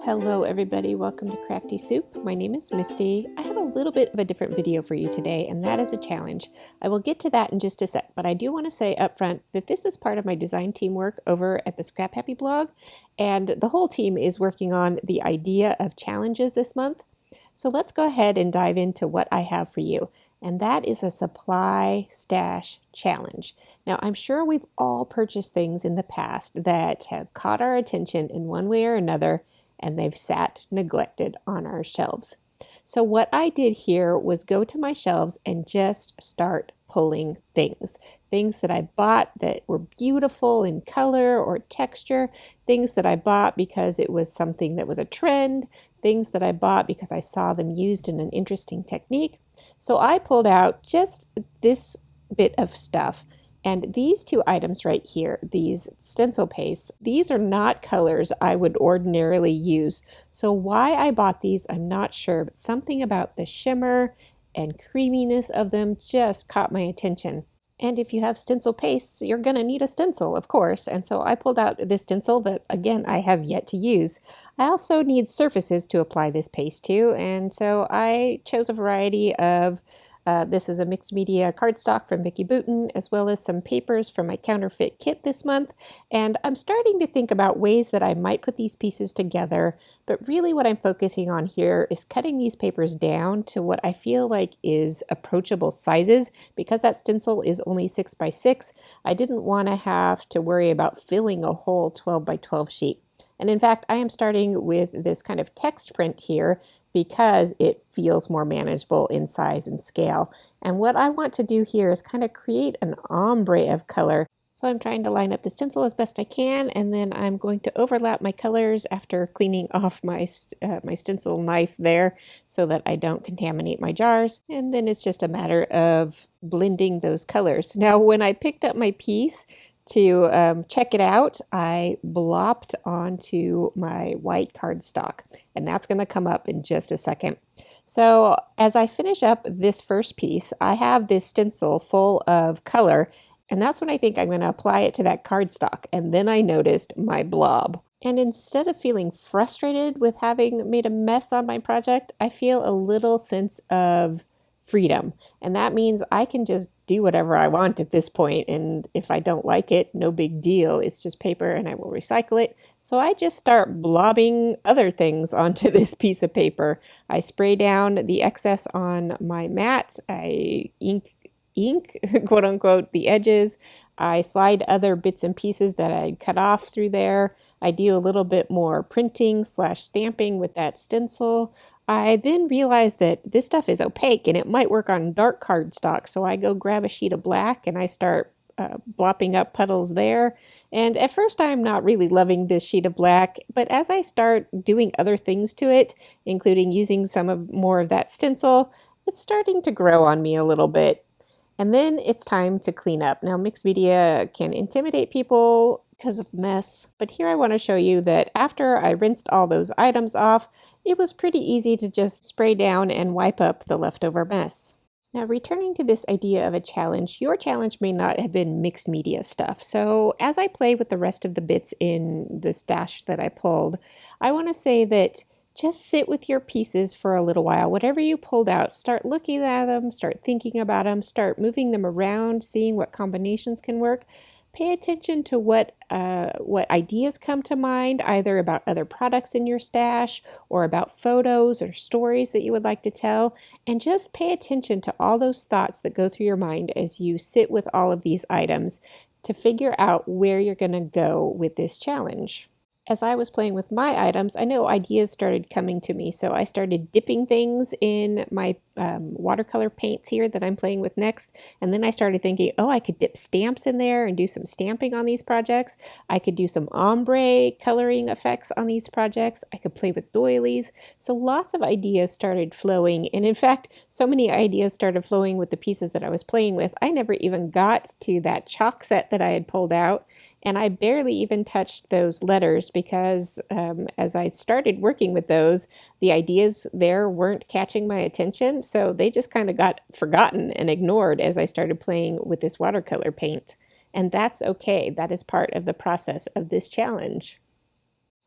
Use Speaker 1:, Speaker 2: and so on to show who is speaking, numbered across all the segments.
Speaker 1: Hello everybody, welcome to Crafty Soup. My name is Misty. I have a little bit of a different video for you today, and that is a challenge. I will get to that in just a sec, but I do want to say up front that this is part of my design teamwork over at the Scrap Happy blog, and the whole team is working on the idea of challenges this month. So let's go ahead and dive into what I have for you, and that is a supply stash challenge. Now, I'm sure we've all purchased things in the past that have caught our attention in one way or another, and they've sat neglected on our shelves. So what I did here was go to my shelves and just start pulling things that I bought that were beautiful in color or texture, things that I bought because it was something that was a trend, things that I bought because I saw them used in an interesting technique. So I pulled out just this bit of stuff. And these two items right here, these stencil pastes, these are not colors I would ordinarily use. So why I bought these, I'm not sure, but something about the shimmer and creaminess of them just caught my attention. And if you have stencil pastes, you're going to need a stencil, of course. And so I pulled out this stencil that, again, I have yet to use. I also need surfaces to apply this paste to, and so I chose a variety of this is a mixed media cardstock from Vicki Boutin, as well as some papers from my counterfeit kit this month. And I'm starting to think about ways that I might put these pieces together, but really what I'm focusing on here is cutting these papers down to what I feel like is approachable sizes. Because that stencil is only 6 by 6, I didn't want to have to worry about filling a whole 12 by 12 sheet. And in fact, I am starting with this kind of text print here because it feels more manageable in size and scale. And what I want to do here is kind of create an ombre of color. So I'm trying to line up the stencil as best I can, and then I'm going to overlap my colors after cleaning off my stencil knife there so that I don't contaminate my jars. And then it's just a matter of blending those colors. Now, when I picked up my piece to check it out, I blopped onto my white cardstock, and that's going to come up in just a second. So as I finish up this first piece, I have this stencil full of color, and that's when I think I'm going to apply it to that cardstock. And then I noticed my blob. And instead of feeling frustrated with having made a mess on my project, I feel a little sense of freedom. And that means I can just do whatever I want at this point. And if I don't like it, no big deal. It's just paper and I will recycle it. So I just start blobbing other things onto this piece of paper. I spray down the excess on my mat. I ink, quote unquote, the edges. I slide other bits and pieces that I cut off through there. I do a little bit more printing / stamping with that stencil. I then realized that this stuff is opaque and it might work on dark cardstock, so I go grab a sheet of black and I start blopping up puddles there. And at first I'm not really loving this sheet of black, but as I start doing other things to it, including using more of that stencil, it's starting to grow on me a little bit. And then it's time to clean up. Now, mixed media can intimidate people because of mess, but here I want to show you that after I rinsed all those items off, it was pretty easy to just spray down and wipe up the leftover mess. Now, returning to this idea of a challenge, your challenge may not have been mixed media stuff. So as I play with the rest of the bits in the stash that I pulled, I want to say that just sit with your pieces for a little while. Whatever you pulled out, start looking at them, start thinking about them, start moving them around, seeing what combinations can work. Pay attention to what ideas come to mind, either about other products in your stash or about photos or stories that you would like to tell. And just pay attention to all those thoughts that go through your mind as you sit with all of these items to figure out where you're going to go with this challenge. As I was playing with my items, I know ideas started coming to me, so I started dipping things in my watercolor paints here that I'm playing with next, and then I started thinking, oh, I could dip stamps in there and do some stamping on these projects. I could do some ombre coloring effects on these projects. I could play with doilies. So lots of ideas started flowing, and in fact, so many ideas started flowing with the pieces that I was playing with, I never even got to that chalk set that I had pulled out. And I barely even touched those letters because as I started working with those, the ideas there weren't catching my attention. So they just kind of got forgotten and ignored as I started playing with this watercolor paint. And that's okay. That is part of the process of this challenge.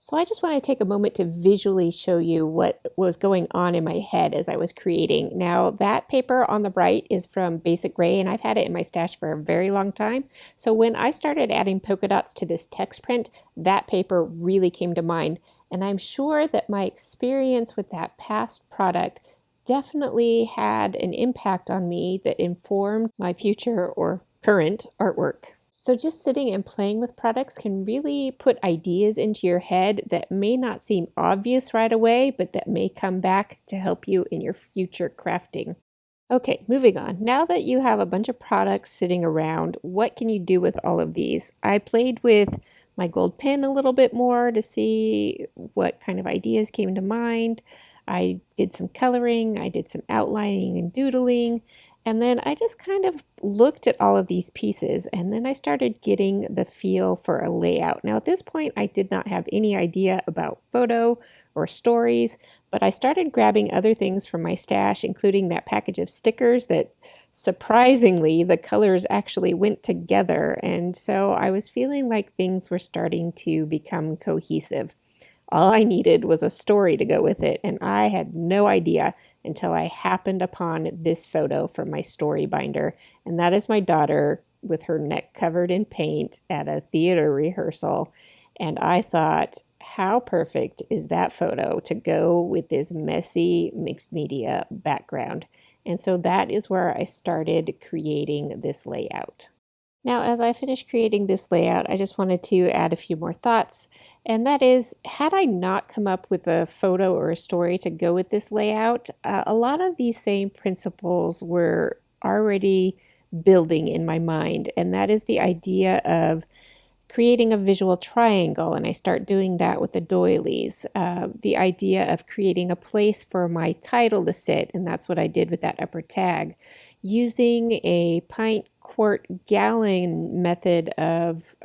Speaker 1: So I just want to take a moment to visually show you what was going on in my head as I was creating. Now, that paper on the right is from Basic Gray, and I've had it in my stash for a very long time. So when I started adding polka dots to this text print, that paper really came to mind. And I'm sure that my experience with that past product definitely had an impact on me that informed my future or current artwork. So just sitting and playing with products can really put ideas into your head that may not seem obvious right away, but that may come back to help you in your future crafting. Okay, moving on. Now that you have a bunch of products sitting around, what can you do with all of these? I played with my gold pen a little bit more to see what kind of ideas came to mind. I did some coloring, I did some outlining and doodling, and then I just kind of looked at all of these pieces, and then I started getting the feel for a layout. Now, at this point, I did not have any idea about photo or stories, but I started grabbing other things from my stash, including that package of stickers that surprisingly the colors actually went together. And so I was feeling like things were starting to become cohesive. All I needed was a story to go with it, and I had no idea until I happened upon this photo from my story binder. And that is my daughter with her neck covered in paint at a theater rehearsal. And I thought, how perfect is that photo to go with this messy mixed media background? And so that is where I started creating this layout. Now, as I finished creating this layout, I just wanted to add a few more thoughts. And that is, had I not come up with a photo or a story to go with this layout, a lot of these same principles were already building in my mind. And that is the idea of creating a visual triangle, and I start doing that with the doilies. The idea of creating a place for my title to sit, and that's what I did with that upper tag. Using a pint, quart, gallon method of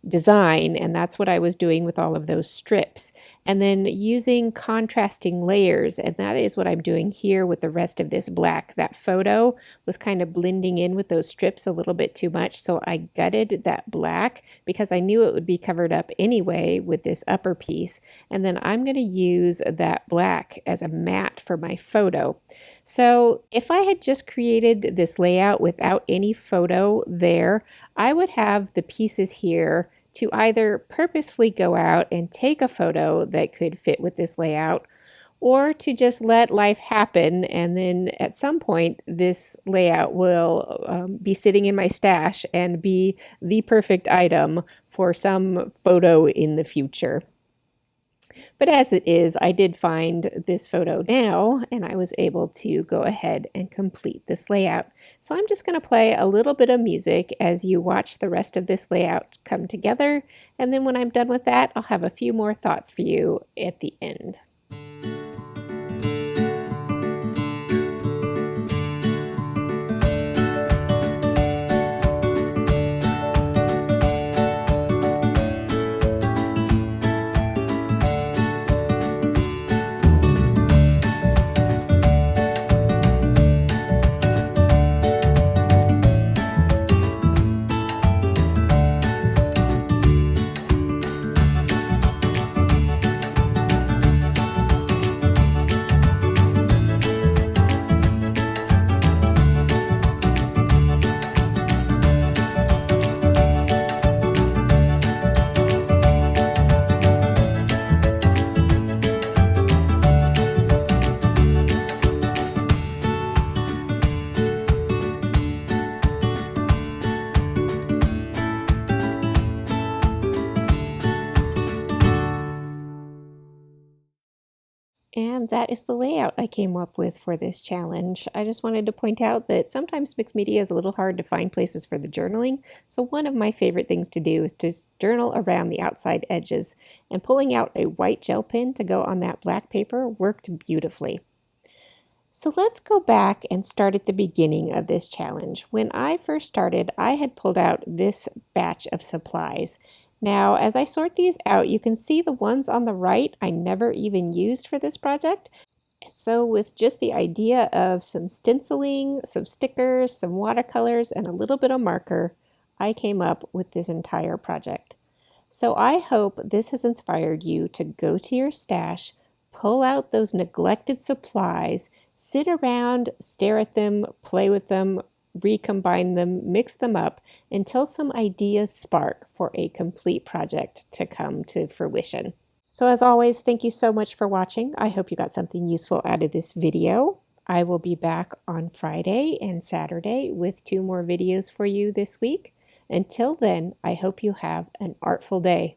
Speaker 1: design, and that's what I was doing with all of those strips. And then using contrasting layers, and that is what I'm doing here with the rest of this black. That photo was kind of blending in with those strips a little bit too much, so I gutted that black because I knew it would be covered up anyway with this upper piece. And then I'm going to use that black as a matte for my photo. So if I had just created this layout without any photo there, I would have the pieces here to either purposefully go out and take a photo that could fit with this layout, or to just let life happen, and then at some point this layout will be sitting in my stash and be the perfect item for some photo in the future. But as it is, I did find this photo now, and I was able to go ahead and complete this layout. So I'm just going to play a little bit of music as you watch the rest of this layout come together, and then when I'm done with that, I'll have a few more thoughts for you at the end. And that is the layout I came up with for this challenge. I just wanted to point out that sometimes mixed media is a little hard to find places for the journaling, so one of my favorite things to do is to journal around the outside edges, and pulling out a white gel pen to go on that black paper worked beautifully. So let's go back and start at the beginning of this challenge. When I first started, I had pulled out this batch of supplies. Now, as I sort these out, you can see the ones on the right I never even used for this project. And so with just the idea of some stenciling, some stickers, some watercolors, and a little bit of marker, I came up with this entire project. So I hope this has inspired you to go to your stash, pull out those neglected supplies, sit around, stare at them, play with them, recombine them, mix them up until some ideas spark for a complete project to come to fruition. So as always, thank you so much for watching. I hope you got something useful out of this video. I will be back on Friday and Saturday with 2 more videos for you this week. Until then, I hope you have an artful day.